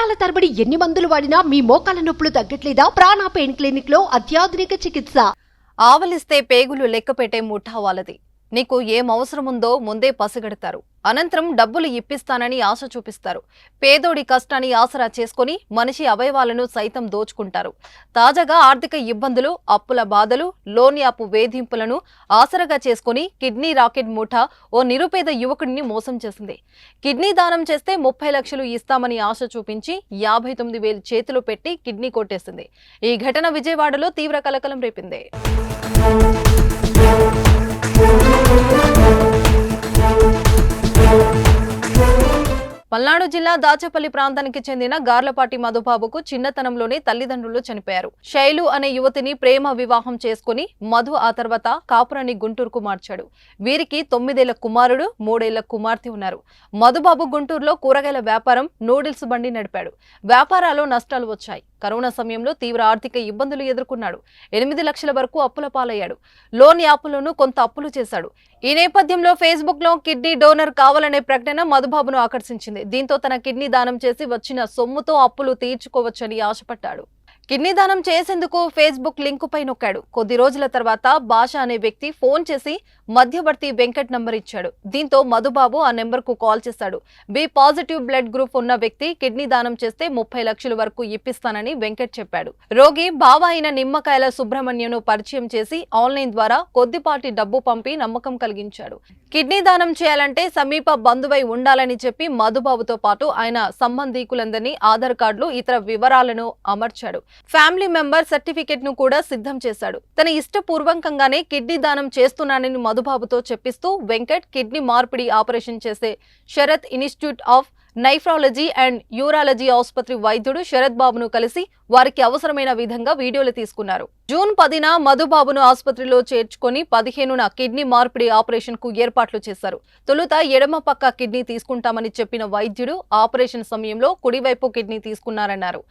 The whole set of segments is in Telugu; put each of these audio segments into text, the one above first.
సంవత్సరాల తరబడి ఎన్ని మందులు వాడినా మీ మోకాల నొప్పులు తగ్గట్లేదా? ప్రాణ పెయిన్ క్లినిక్ లో అత్యాధునిక చికిత్స. ఆవలిస్తే పేగులు లెక్కపెట్టే ముఠా వాళ్ళది. నీకు ఏం అవసరముందో ముందే పసిగడతారు. అనంతరం డబ్బులు ఇప్పిస్తానని ఆశ చూపిస్తారు. పేదోడి కష్టాన్ని ఆసరా చేసుకుని మనిషి అవయవాలను సైతం దోచుకుంటారు. తాజాగా ఆర్థిక ఇబ్బందులు, అప్పుల బాధలు, లోన్ యాప్ వేధింపులను ఆసరగా చేసుకుని కిడ్నీ రాకెట్ ముఠా ఓ నిరుపేద యువకుడిని మోసం చేసింది. కిడ్నీ దానం చేస్తే 30 లక్షలు ఇస్తామని ఆశ చూపించి 59,000 చేతిలో పెట్టి కిడ్నీ కొట్టేసింది. ఈ ఘటన విజయవాడలో తీవ్ర కలకలం రేపింది. పల్నాడు జిల్లా దాచేపల్లి ప్రాంతానికి చెందిన గార్లపాటి మధుబాబుకు చిన్నతనంలోనే తల్లిదండ్రులు చనిపోయారు. శైలు అనే యువతిని ప్రేమ వివాహం చేసుకుని మధు ఆ తర్వాత కాపురాన్ని గుంటూరుకు మార్చాడు. వీరికి 9 ఏళ్ల కుమారుడు, 3 ఏళ్ల కుమార్తె ఉన్నారు. మధుబాబు గుంటూరులో కూరగాయల వ్యాపారం, నూడిల్స్ బండి నడిపాడు. వ్యాపారాల్లో నష్టాలు వచ్చాయి. కరోనా సమయంలో తీవ్ర ఆర్థిక ఇబ్బందులు ఎదుర్కొన్నాడు. 8 లక్షల వరకు అప్పుల పాలయ్యాడు. లోన్ యాప్లను కొంత అప్పులు చేశాడు. ఈ నేపథ్యంలో ఫేస్బుక్ లో కిడ్నీ డోనర్ కావాలనే ప్రకటన మధుబాబును ఆకర్షించింది. దీంతో తన కిడ్నీ దానం చేసి వచ్చిన సొమ్ముతో అప్పులు తీర్చుకోవచ్చని ఆశపడ్డాడు. కిడ్నీ దానం చేసేందుకు ఫేస్బుక్ లింకు పై నొక్కాడు. కొద్ది రోజుల తర్వాత భాష అనే వ్యక్తి ఫోన్ చేసి మధ్యవర్తి వెంకట్ నంబర్ ఇచ్చాడు. దీంతో మధుబాబు ఆ నెంబర్ కు కాల్ చేశాడు. బి పాజిటివ్ బ్లడ్ గ్రూప్ ఉన్న వ్యక్తి కిడ్నీ దానం చేస్తే 30 లక్షల వరకు ఇప్పిస్తానని వెంకట్ చెప్పాడు. రోగి బావ అయిన నిమ్మకాయల సుబ్రహ్మణ్యను పరిచయం చేసి ఆన్లైన్ ద్వారా కొద్దిపాటి డబ్బు పంపి నమ్మకం కలిగించాడు. కిడ్నీ దానం చేయాలంటే సమీప బంధువై ఉండాలని చెప్పి మధుబాబుతో పాటు ఆయన సంబంధీకులందరినీ ఆధార్ కార్డులు, ఇతర వివరాలను అమర్చాడు. ఫ్యామిలీ మెంబర్ సర్టిఫికెట్ ను కూడా సిద్ధం చేశాడు. తన ఇష్టపూర్వకంగానే కిడ్నీ దానం చేస్తున్నానని మధుబాబుతో చెప్పిస్తూ వెంకట్ కిడ్నీ మార్పిడి ఆపరేషన్ చేసే Sarath institute of nephrology and urology ఆసుపత్రి వైద్యుడు శరత్ బాబును కలిసి వారికి అవసరమైన విధంగా వీడియోలు తీసుకున్నారు. జూన్ 10న మధుబాబును ఆసుపత్రిలో చేర్చుకొని 15న కిడ్నీ మార్పిడి ఆపరేషన్ కు ఏర్పాట్లు చేశారు. తొలుత ఎడమ పక్క కిడ్నీ తీసుకుంటామని చెప్పిన వైద్యుడు ఆపరేషన్ సమయంలో కుడివైపు కిడ్నీ తీసుకున్నారన్నారు.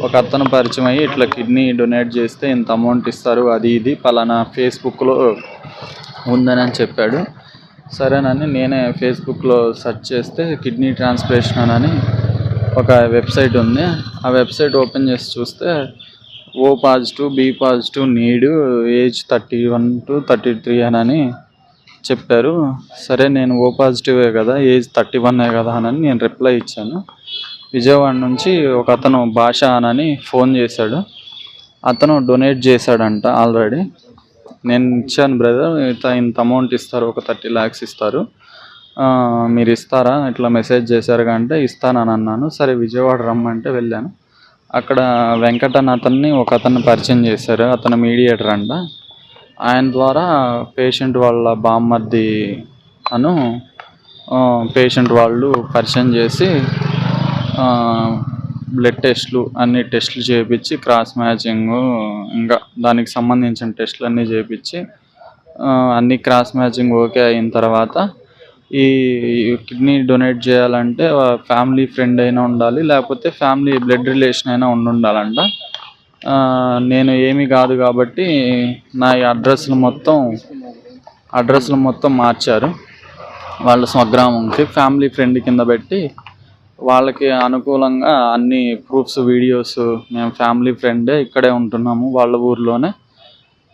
ఒక అతను పరిచయం అయ్యి ఇట్లా కిడ్నీ డొనేట్ చేస్తే ఇంత అమౌంట్ ఇస్తారు, అది ఇది పలానా ఫేస్బుక్లో ఉందని చెప్పాడు. సరేనని నేనే ఫేస్బుక్లో సెర్చ్ చేస్తే కిడ్నీ ట్రాన్స్ప్లాంటేషన్ అని ఒక వెబ్సైట్ ఉంది. ఆ వెబ్సైట్ ఓపెన్ చేసి చూస్తే O positive, B positive, need, age 31 to 33 అని చెప్పారు. సరే నేను O పాజిటివే కదా, ఏజ్ 31 కదా అని నేను రిప్లై ఇచ్చాను. విజయవాడ నుంచి ఒక అతను భాష అని ఫోన్ చేశాడు. అతను డొనేట్ చేశాడంట ఆల్రెడీ. నేను ఇచ్చాను బ్రదర్, ఇంత అమౌంట్ ఇస్తారు, ఒక 30 lakhs ఇస్తారు, మీరు ఇస్తారా, ఇట్లా మెసేజ్ చేశారు అంటే ఇస్తానని అన్నాను. సరే విజయవాడ రమ్మంటే వెళ్ళాను. అక్కడ వెంకట్ అన్న అతన్ని ఒక అతన్ని పరిచయం చేశారు. అతను మీడియేటర్ అంట. ఆయన ద్వారా పేషెంట్ వాళ్ళ బామ్మర్ది అను పేషెంట్ వాళ్ళు పరిచయం చేసి బ్లడ్ టెస్ట్లు అన్ని టెస్టులు చేయించి క్రాస్ మ్యాచింగ్ ఇంకా దానికి సంబంధించిన టెస్టులు అన్నీ చేయించి అన్ని క్రాస్ మ్యాచింగ్ ఓకే అయిన తర్వాత ఈ కిడ్నీ డొనేట్ చేయాలంటే ఫ్యామిలీ ఫ్రెండ్ అయినా ఉండాలి, లేకపోతే ఫ్యామిలీ బ్లడ్ రిలేషన్ అయినా ఉండాలంట. నేను ఏమీ కాదు కాబట్టి నా అడ్రస్లు మొత్తం మార్చారు. వాళ్ళ స్వగ్రామంకి ఫ్యామిలీ ఫ్రెండ్ కింద పెట్టి వాళ్ళకి అనుకూలంగా అన్ని ప్రూఫ్స్, వీడియోస్, మేము ఫ్యామిలీ ఫ్రెండే ఇక్కడే ఉంటున్నాము వాళ్ళ ఊర్లోనే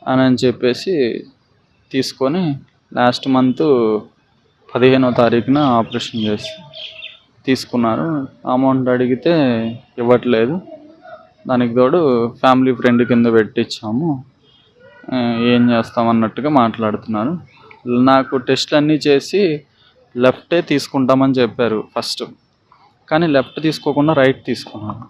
అని చెప్పేసి తీసుకొని లాస్ట్ మంత్ 15వ తారీఖున ఆపరేషన్ చేసి తీసుకున్నారు. అమౌంట్ అడిగితే ఇవ్వట్లేదు. దానికి తోడు ఫ్యామిలీ ఫ్రెండ్ కింద పెట్టించాము, ఏం చేస్తామన్నట్టుగా మాట్లాడుతున్నారు. నాకు టెస్ట్లు అన్నీ చేసి లెఫ్టే తీసుకుంటామని చెప్పారు ఫస్ట్, కానీ లెఫ్ట్ తీసుకోకుండా రైట్ తీసుకున్నాను.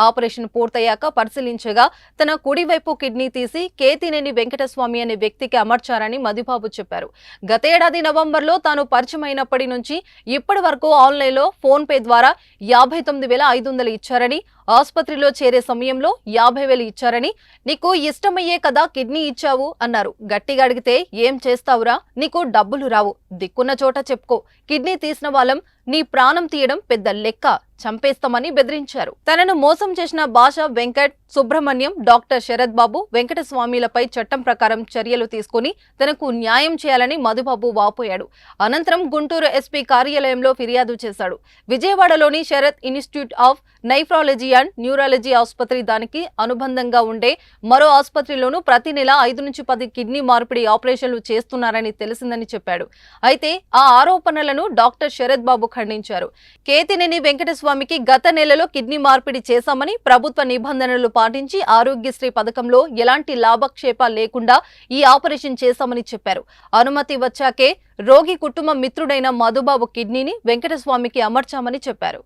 ఆపరేషన్ పూర్తయ్యాక పరిశీలించగా తన కుడివైపు కిడ్నీ తీసి కేతినేని వెంకటస్వామి అనే వ్యక్తికి అమర్చారని మధుబాబు చెప్పారు. గతేడాది నవంబర్లో తాను పరిచయం అయినప్పటి నుంచి ఇప్పటి వరకు ఆన్లైన్లో ఫోన్ పే ద్వారా 59,500 ఇచ్చారని, ఆసుపత్రిలో చేరే సమయంలో 50,000 ఇచ్చారని, నీకు ఇష్టమయ్యే కదా కిడ్నీ ఇచ్చావు అన్నారు. గట్టిగా అడిగితే ఏం చేస్తావురా, నీకు డబ్బులు రావు, దిక్కున్న చోట చెప్పుకో, కిడ్నీ తీసిన వాళ్ళం, నీ ప్రాణం తీయడం పెద్ద లెక్క, చంపేస్తామని బెదిరించారు. తనను మోసం చేసిన భాష వెంకట్, సుబ్రహ్మణ్యం, డాక్టర్ శరత్ బాబు, వెంకటస్వామిలపై చట్టం ప్రకారం చర్యలు తీసుకుని తనకు న్యాయం చేయాలని మధుబాబు వాపోయాడు. అనంతరం గుంటూరు ఎస్పీ కార్యాలయంలో ఫిర్యాదు చేశాడు. విజయవాడలోని Sarath institute of nephrology and neurology ఆసుపత్రి దానికి అనుబంధంగా ఉండే మరో ఆసుపత్రిలోనూ ప్రతి నెల 5 నుంచి 10 కిడ్నీ మార్పిడి ఆపరేషన్లు చేస్తున్నారని తెలిసిందని చెప్పాడు. అయితే ఆ ఆరోపణలను డాక్టర్ శరత్ బాబు ఖండించారు. కేతినేని వెంకటస్వామికి గత నెలలో కిడ్నీ మార్పిడి చేశామని, ప్రభుత్వ నిబంధనలు పాటించి ఆరోగ్యశ్రీ పథకంలో ఎలాంటి లాభక్షేప లేకుండా ఈ ఆపరేషన్ చేశామని చెప్పారు. అనుమతి వచ్చాకే రోగి కుటుంబ మిత్రుడైన మధుబాబు కిడ్నీని వెంకటస్వామికి అమర్చామని చెప్పారు.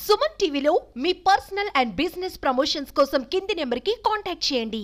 సుమన్ టీవీలో మీ పర్సనల్ అండ్ బిజినెస్ ప్రమోషన్స్ కోసం కింది నెంబర్కి కాంటాక్ట్ చేయండి.